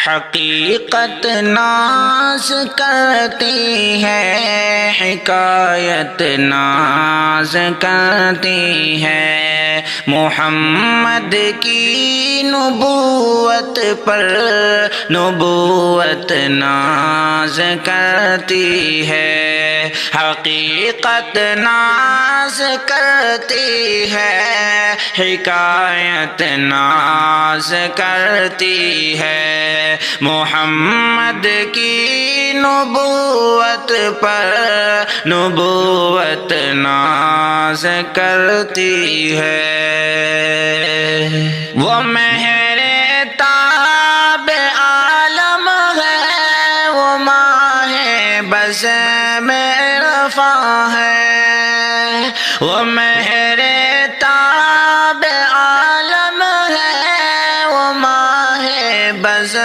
حقیقت ناز کرتی ہے، حکایت ناز کرتی ہے، محمد کی نبوت پر نبوت ناز کرتی ہے، حقیقت ناز کرتی ہے، حکایت ناز کرتی ہے، محمد کی نبوت پر نبوت ناز کرتی ہے۔ وہ مہر تاب عالم ہے، وہ ماہ بز میں رفع ہے، وہ مہر تاب عالم ہے، وہ ماہ بز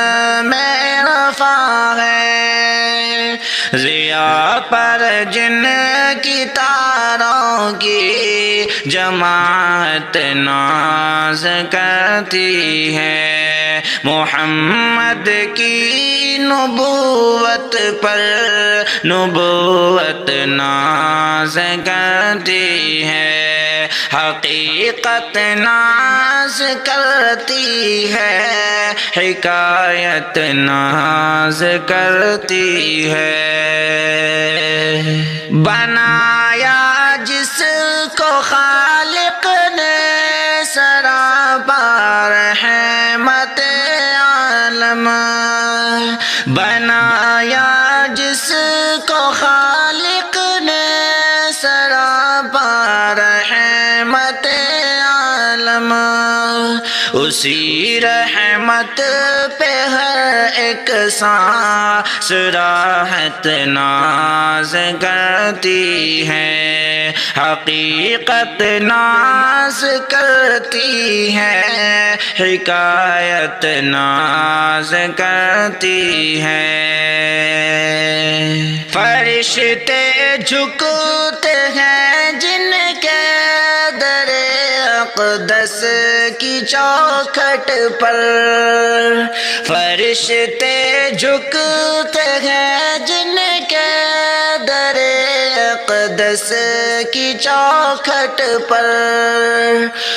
میں رفع ہے، ضیا پر جن کی تاروں کی جماعت ناز کرتی ہے، محمد کی نبوت پر نبوت ناز کرتی ہے، حقیقت ناز کرتی ہے، حکایت ناز کرتی ہے۔ بنایا جس کو خالق نے سراپا رحمت عالم، بنایا جس کو خالق نے سراپا رحمت عالم، اسی رحمت پہ ہر ایک سانس راحت ناز کرتی ہے، حقیقت ناز کرتی ہے، حکایت ناز کرتی ہے۔ فرشتے جھکتے ہیں جن کے در اقدس کی چوکھٹ پر، فرشتے جھکتے ہیں جن کے در اقدس کی چوکھٹ پر،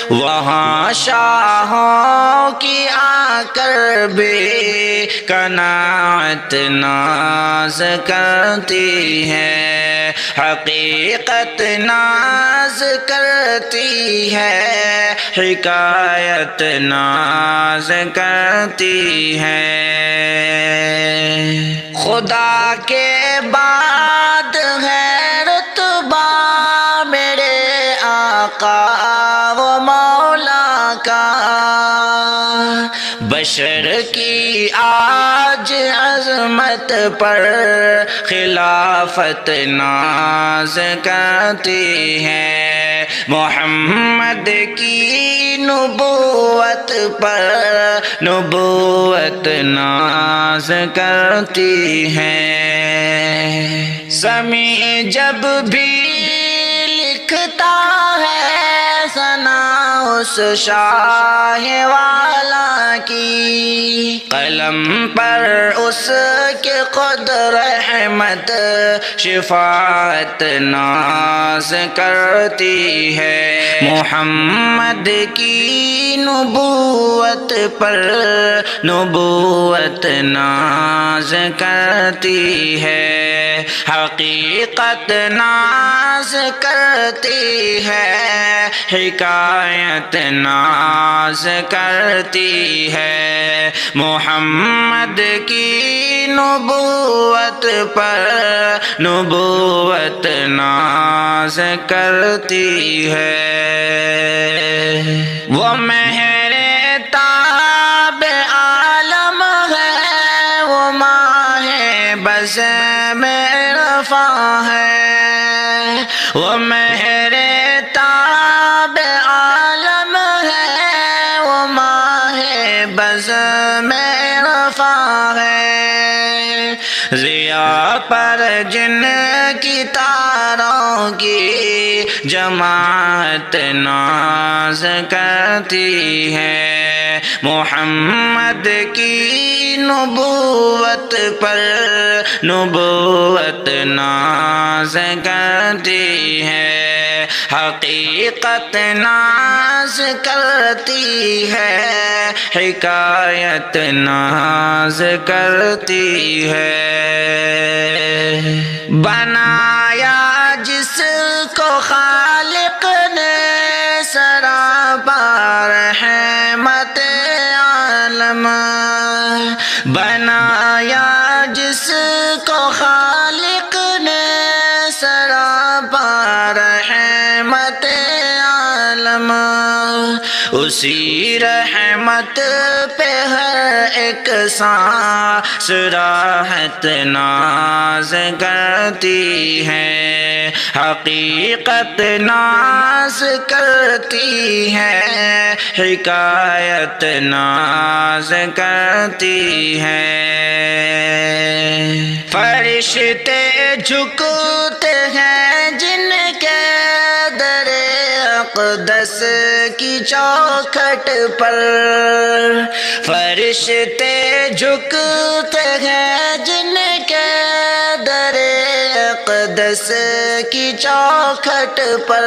وہاں شاہوں کی آ کر بے قناعت ناز کرتی ہے، حقیقت ناز کرتی ہے، حکایت ناز کرتی ہے۔ خدا کے بعد ہے رتبہ میرے آقا و مولا کا، بشر کی آج عظمت پر خلافت ناز کرتی ہے، محمد کی نبوت پر نبوت ناز کرتی ہے۔ سمیع جب بھی لکھتا ہے ثنا اس شاہ والا کی، قلم پر اس کے خود رحمت شفاعت ناز کرتی ہے، محمد کی نبوت پر نبوت ناز کرتی ہے، حقیقت ناز کرتی ہے، حکایت ناز کرتی ہے، محمد کی نبوت پر نبوت ناز کرتی ہے۔ وہ مہر تاب عالم ہے، وہ ماہ بز میں رفع ہے، وہ مہر تاب عالم ہے، وہ ماہ بز میں رفع ہے، ضیا پر جن کی تاروں کی جماعت ناز کرتی ہے، محمد کی نبوت پر نبوت ناز کرتی ہے، حقیقت ناز کرتی ہے، حکایت ناز کرتی ہے۔ بنایا جس کو خالق نے سراپا رحمت عالم، بنایا جس کو خالق نے سراپا رحمت عالم، اسی رحمت پہ ہر ایک سانس راحت ناز کرتی ہے، حقیقت ناز کرتی ہے، حکایت ناز کرتی ہے۔ فرشتے جھکتے ہیں جن کے در اقدس کی چوکھٹ پر، فرشتے جھکتے ہیں جن کے در اقدس کی چوکھٹ پر،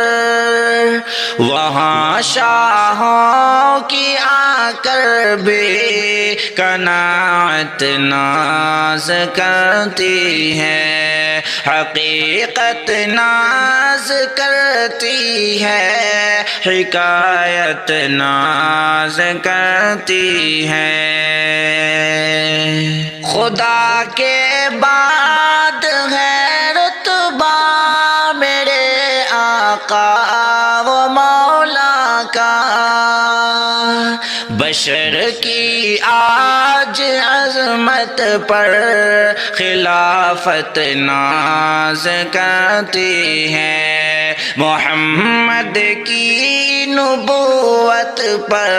وہاں شاہوں کی آ کر بے قناعت ناز کرتی ہے، حقیقت ناز کرتی ہے، حکایت ناز کرتی ہے۔ خدا کے بعد ہے رتبہ میرے آقا و مولا کا، بشر کی آج عظمت پر خلافت ناز کرتی ہے، محمد کی نبوت پر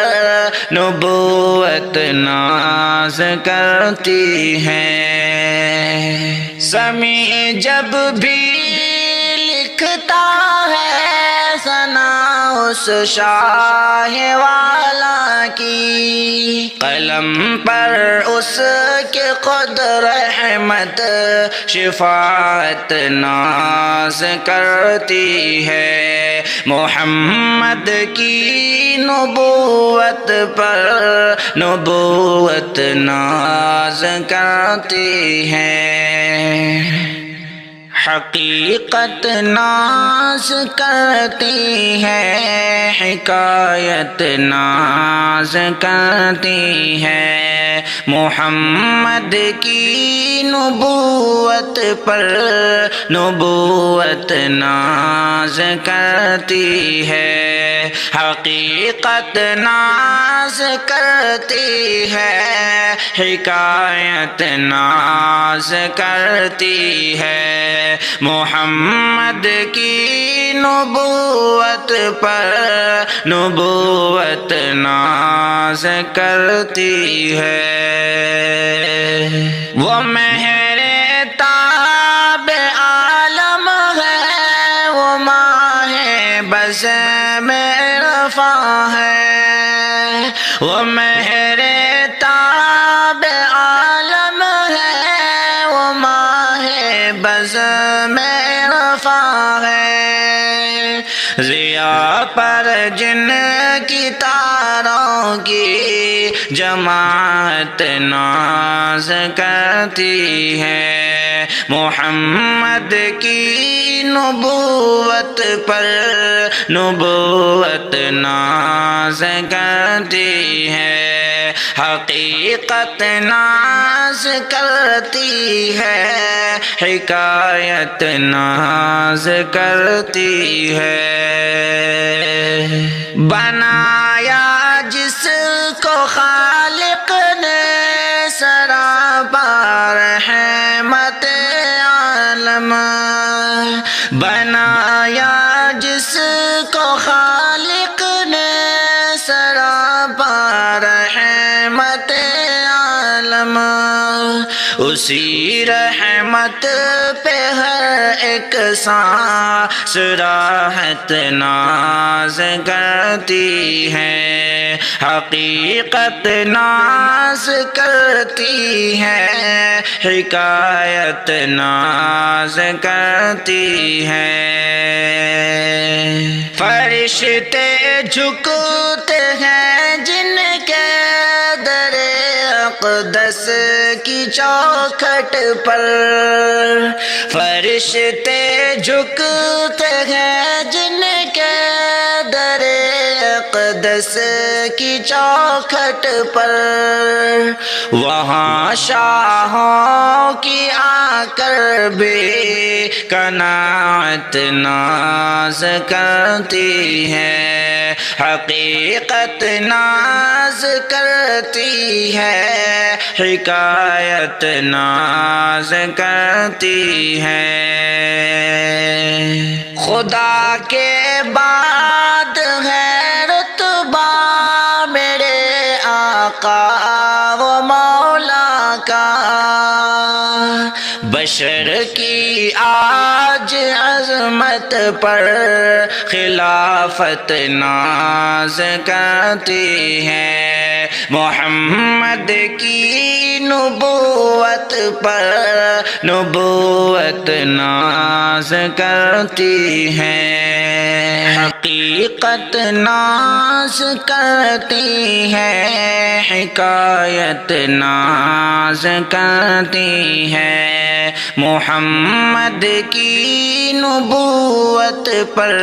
نبوت ناز کرتی ہے۔ سمیع جب بھی لکھتا ہے ثنا اس شاہ والا کی، قلم پر اس کے خود رحمت شفاعت ناز کرتی ہے، محمد کی نبوت پر نبوت ناز کرتی ہے، حقیقت ناز کرتی ہے، حکایت ناز کرتی ہے، محمد کی نبوت پر نبوت ناز کرتی ہے، حقیقت ناز کرتی ہے، حکایت ناز کرتی ہے، محمد کی نبوت پر نبوت ناز کرتی ہے۔ وہ مہر تاب عالم ہے، وہ ماہ بز میں رفع ہے، وہ مہر تاب عالم ہے، وہ ماہ بز میں رفع ہے، ضیا پر جن کی تاروں کی جماعت ناز کرتی ہے، محمد کی نبوت پر نبوت ناز کرتی ہے، حقیقت ناز کرتی ہے، حکایت ناز کرتی ہے۔ بنایا جس کو خالق نے سراپا رحمت عالم، بنایا جس کو خالق نے سراپا رحمت عالم، اسی رحمت پہ ہر ایک سانس راحت ناز کرتی ہے، حقیقت ناز کرتی ہے، حکایت ناز کرتی ہے۔ فرشتے جھکتے ہیں جن کے در اقدس کی چوکھٹ پر، فرشتے جھکتے ہیں جن کے در اقدس کی چوکھٹ پر، وہاں شاہوں کی آ کر بے قناعت ناز کرتی ہے، حقیقت ناز کرتی ہے، حکایت ناز کرتی ہے۔ خدا کے بعد ہے رتبہ میرے آقا و مولا کا، بشر کی آج عظمت پر خلافت ناز کرتی ہے، محمد کی نبوت پر نبوت ناز کرتی ہے، حقیقت ناز کرتی ہے، حکایت ناز کرتی ہے، محمد کی نبوت پر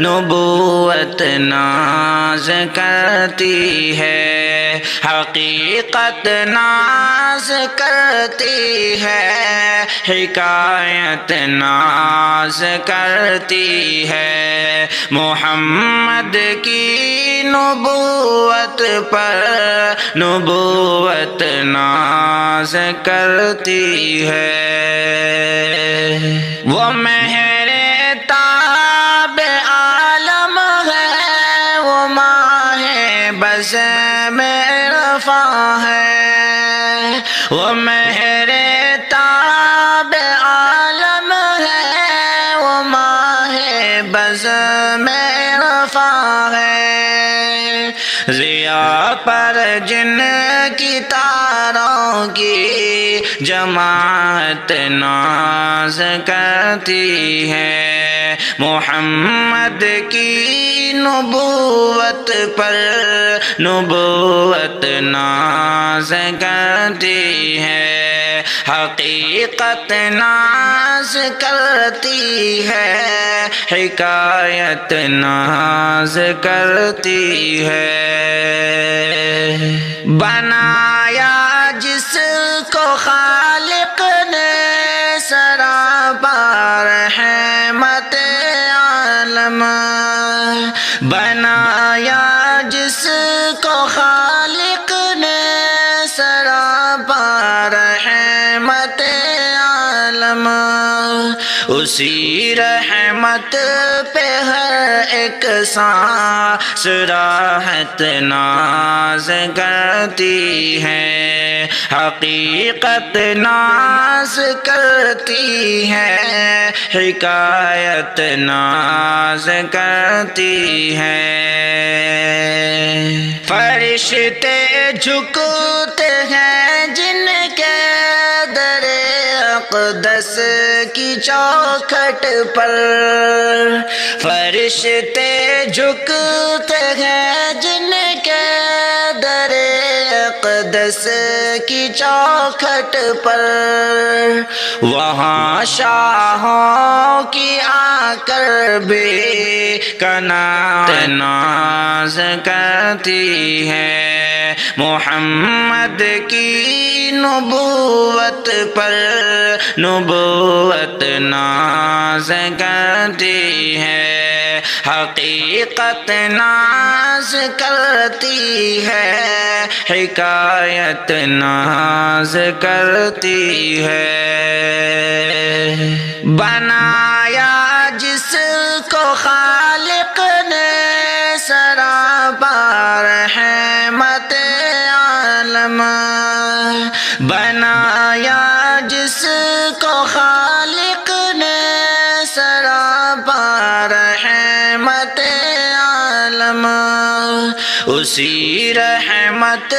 نبوت ناز کرتی ہے، حقیقت ناز کرتی ہے، حکایت ناز کرتی ہے، محمد کی نبوت پر نبوت ناز کرتی ہے۔ وہ مہر تاب عالم ہے، وہ ماہ بز میں رفع ہے، وہ مہر تاب عالم ہے، وہ ماہ بز میں رفع ہے، ضیا پر جن کی تاروں کی جماعت ناز کرتی ہے، محمد کی نبوت پر نبوت ناز کرتی ہے، حقیقت ناز کرتی ہے، حکایت ناز کرتی ہے۔ بنایا جس کو خالق نے سراپا رحمت عالم، بنایا جس کو خالق نے سراپا رحمت عالم، اسی رحمت پہ ہر ایک سانس راحت ناز کرتی ہے، حقیقت ناز کرتی ہے، حکایت ناز کرتی ہے۔ فرشتے جھکتے ہیں جن کے در اقدس کی چوکھٹ پر، فرشتے جھکتے ہیں جن کے در اقدس کی چوکھٹ پر، وہاں شاہوں کی آ کر بے قناعت ناز کرتی ہے، محمد کی نبوت پر نبوت ناز کرتی ہے، حقیقت ناز کرتی ہے، حکایت ناز کرتی ہے۔ بنایا جس کو خالق نے سراپا رحمت عالم، بنایا جس کو خالق نے سراپا رحمت عالم، اسی رحمت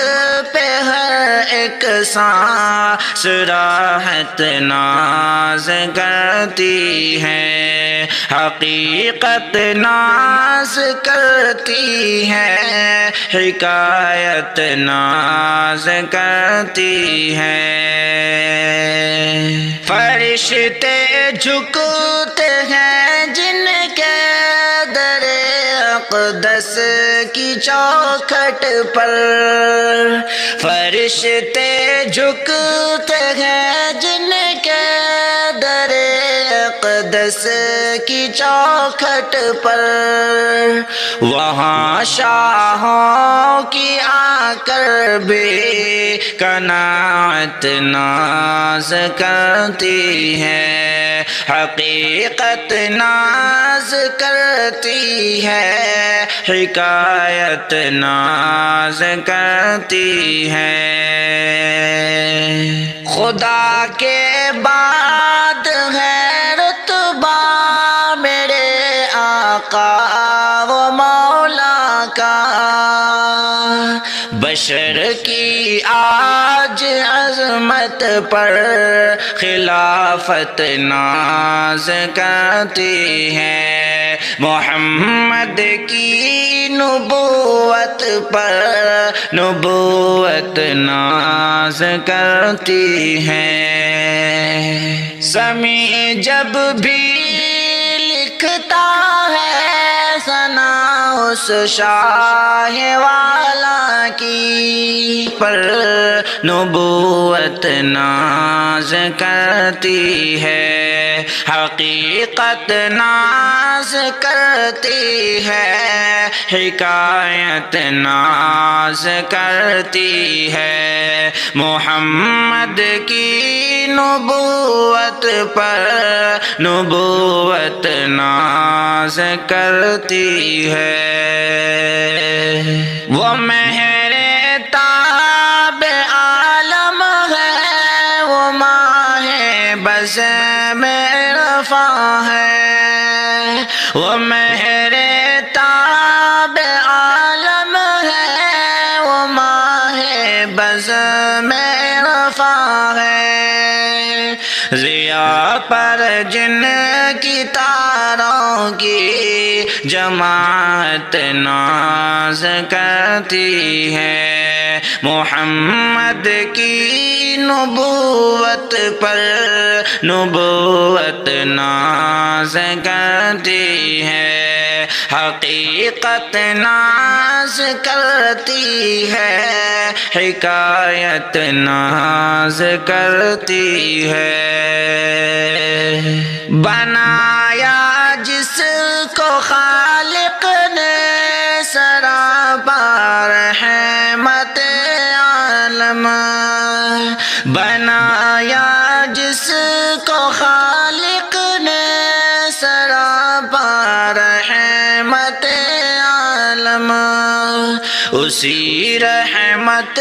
پہ ہر ایک سانس راحت ناز کرتی ہے، حقیقت ناز کرتی ہے، حکایت ناز کرتی ہے۔ فرشتے جھکتے ہیں جن کے در اقدس کی چوکھٹ پر، فرشتے جھکتے ہیں جن کے در اقدس کی چوکھٹ پر، وہاں شاہوں کی آ کر بے قناعت ناز کرتی ہے، حقیقت ناز کرتی ہے، حکایت ناز کرتی ہے۔ خدا کے بعد ہے رتبہ میرے آقا و مولا کا، بشر کی آج عظمت پر خلافت ناز کرتی ہے، محمد کی نبوت پر نبوت ناز کرتی ہے۔ سمیع جب بھی لکھتا ہے ثنا اس شاہ والا کی، پر نبوت ناز کرتی ہے، حقیقت ناز کرتی ہے، حکایت ناز کرتی ہے، محمد کی نبوت پر نبوت ناز کرتی ہے۔ وہ مہر تاب عالم ہے، وہ ماہ بز میں رفع ہے، وہ مہر تاب عالم ہے، وہ ماہ بز میں رفع ہے، ضیا پر جن کی تاروں کی جماعت ناز کرتی ہے، محمد کی نبوت پر نبوت ناز کرتی ہے، حقیقت ناز کرتی ہے، حکایت ناز کرتی ہے۔ بنایا جس کو خالق نے سراپا رحمت عالم، بنایا جس کو خالق نے سراپا رحمت عالم، اسی رحمت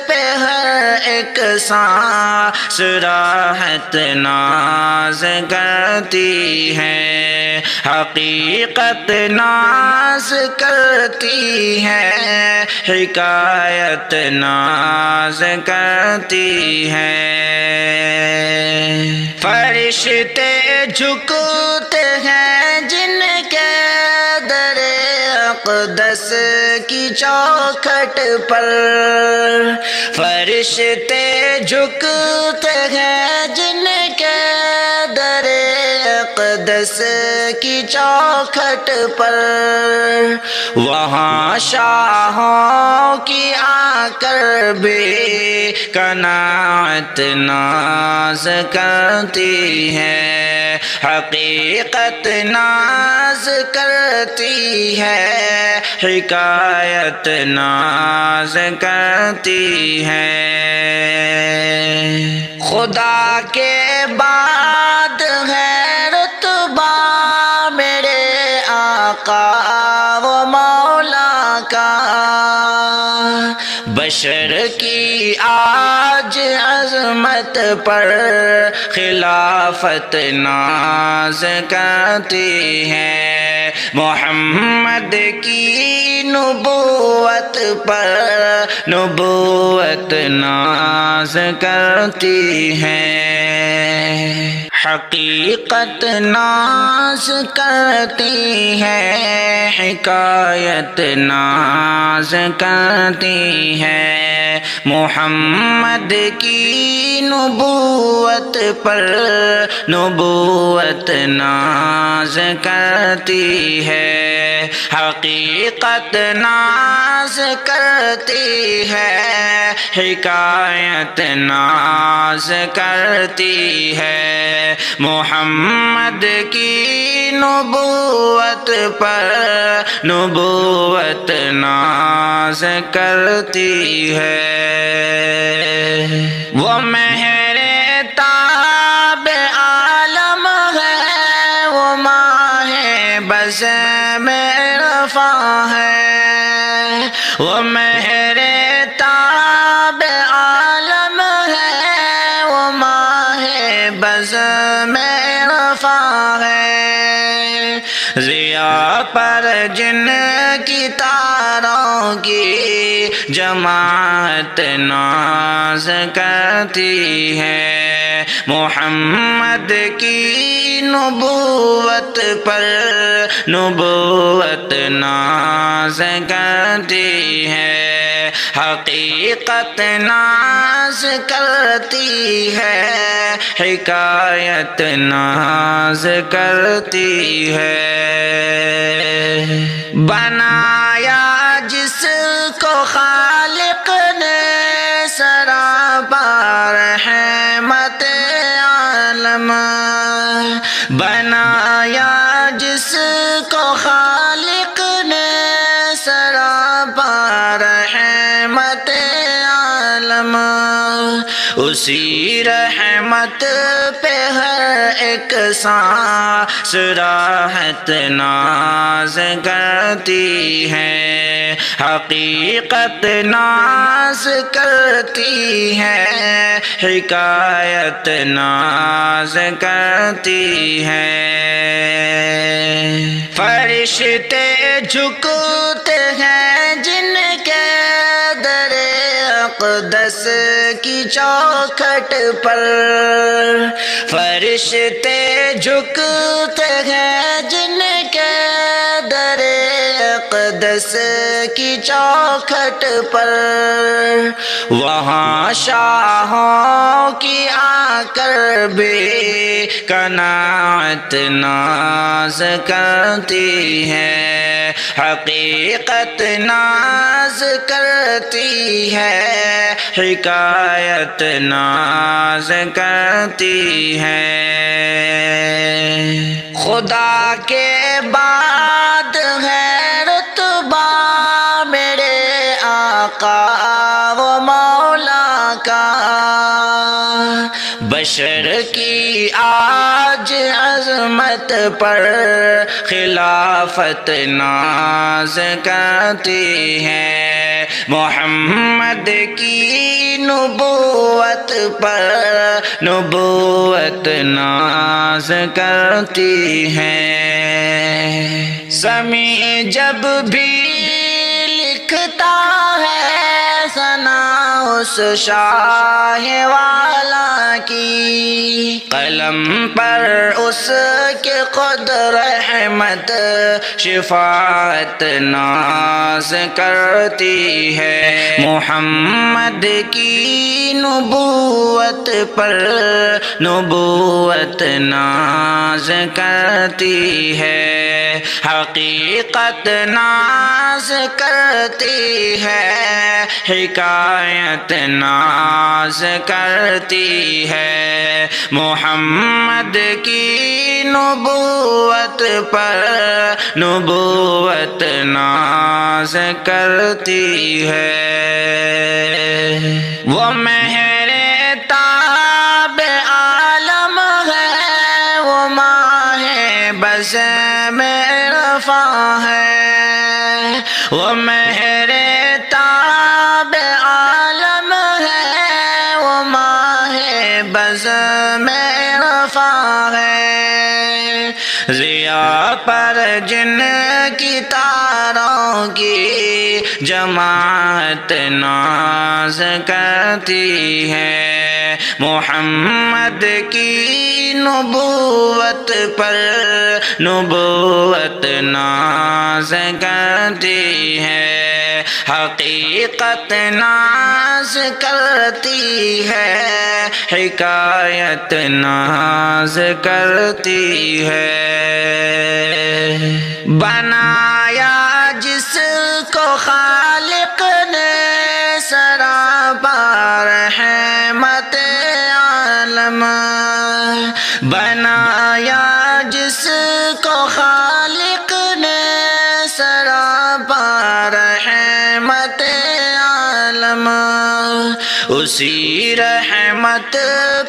پہ ہر ایک سانس راحت ناز کرتی ہے، حقیقت ناز کرتی ہے، حکایت ناز کرتی ہے۔ فرشتے جھکتے ہیں جن کے در اقدس کی چوکھٹ پر، فرشتے جھکتے ہیں جن کے در اقدس کی چوکھٹ پر، وہاں شاہوں کی آ کر بے قناعت ناز کرتی ہے، حقیقت ناز کرتی ہے، حکایت ناز کرتی ہے۔ خدا کے بعد ہے رتبہ میرے آقا و مولا کا، بشر کی آج نبوت پر خلافت ناز کرتی ہے محمد کی نبوت پر نبوت ناز کرتی ہے حقیقت ناز کرتی ہے حکایت ناز کرتی ہے محمد کی نبوت پر نبوت ناز کرتی ہے حقیقت ناز کرتی ہے حکایت ناز کرتی ہے محمد کی نبوت پر نبوت ناز کرتی ہے وہ مہر تاب عالم ہے وہ ماہ بز میں رفا ہے وہ مہر تاب عالم ہے وہ ماہ بز میں رفا ہے ضیا پر جن کی تاروں کی جماعت ناز کرتی ہے محمد کی نبوت پر نبوت ناز کرتی ہے حقیقت ناز کرتی ہے حکایت ناز کرتی ہے بنایا جس کو خالق نے سراپا رحمت عالم بنایا جس کو خالق نے سراپا رحمت عالم اسی رحمت پہ ہر ایک سانس راحت ناز کرتی ہے حقیقت ناز کرتی ہے حکایت ناز کرتی ہے فرشتے جھکتے ہیں جن کے در اقدس کی چوکھٹ پر فرشتے جھکتے ہیں جن کے در اقدس کی چوکھٹ پر وہاں شاہوں کی آ کر بے قناعت ناز کرتی ہے حقیقت ناز کرتی ہے حکایت ناز کرتی ہے خدا کے بعد ہے رتبہ میرے آقا و مولا کا بشر کی آج عظمت پر خلافت ناز کرتی ہے محمد کی نبوت پر نبوت ناز کرتی ہے سمیع جب بھی لکھتا ہے ثنا اس شاہ والا کی قلم پر اس کے خود رحمت شفاعت ناز کرتی ہے محمد کی نبوت پر نبوت ناز کرتی ہے حقیقت ناز کرتی ہے حکایت ناز کرتی ہے محمد کی نبوت پر نبوت ناز کرتی ہے وہ مہر تاب عالم ہے وہ ماہ بز میں رفا ہے وہ مہر تاب عالم ہے وہ ماہ بز میں رفع ہے، ضیا پر جن کی تاروں کی جماعت ناز کرتی ہے، محمد کی نبوت پر نبوت ناز کرتی ہے، حقیقت ناز کرتی ہے، حکایت ناز کرتی ہے۔ بنایا جس کو خالق نے سراپا رحمت عالم، بنایا جس کو خالق نے سراپا رحمت عالم، اسی رحمت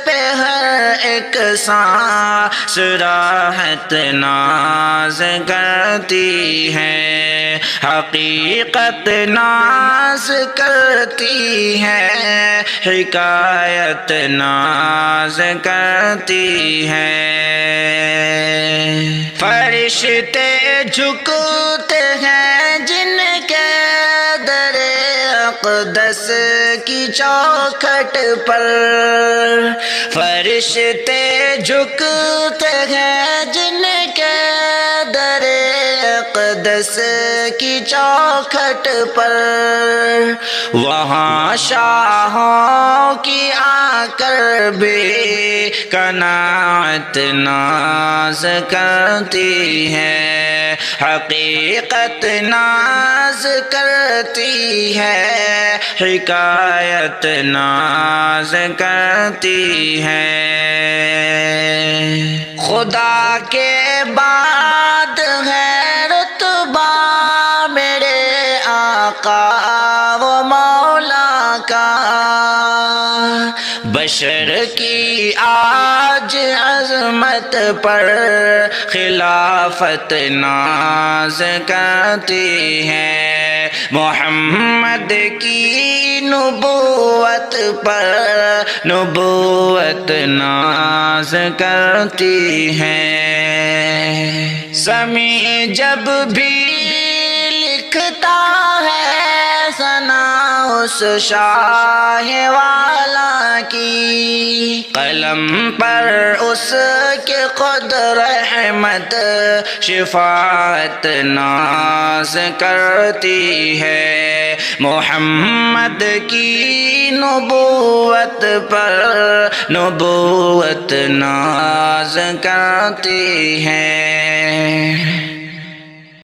پہ ہر ایک سانس راحت ناز کرتی ہے، حقیقت ناز کرتی ہے، حکایت ناز کرتی ہے۔ فرشتے جھکتے ہیں جن کے در اقدس کی چوکھٹ پر، فرشتے جھکتے ہیں جن کے در اقدس کی چوکھٹ پر، وہاں شاہوں کی آ کر بے قناعت ناز کرتی ہے، حقیقت ناز کرتی ہے، حکایت ناز کرتی ہے۔ خدا کے بعد ہے رتبہ میرے آقا و مولا کا، بشر کی آج عظمت پر خلافت ناز کرتی ہے، محمد کی نبوت پر نبوت ناز کرتی ہے۔ سمیع جب بھی لکھتا ہے ثنا اس شاہ والا کی، قلم پر اس کے خود رحمت شفاعت ناز کرتی ہے، محمد کی نبوت پر نبوت ناز کرتی ہے۔